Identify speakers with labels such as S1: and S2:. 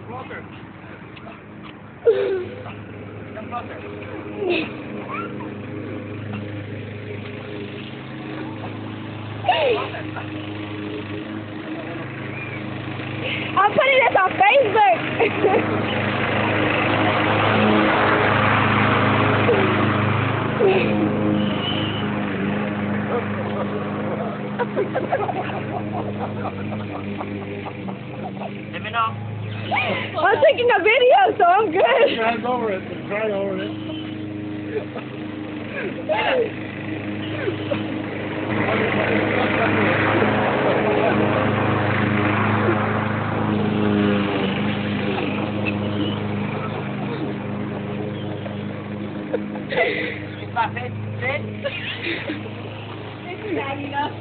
S1: Walter. Come closer.
S2: I'm putting this on Facebook.
S1: Let me know.
S2: I'm taking a video, so I'm good.
S3: Drive over it. Drive over it.
S1: Sit.
S2: It's bad enough.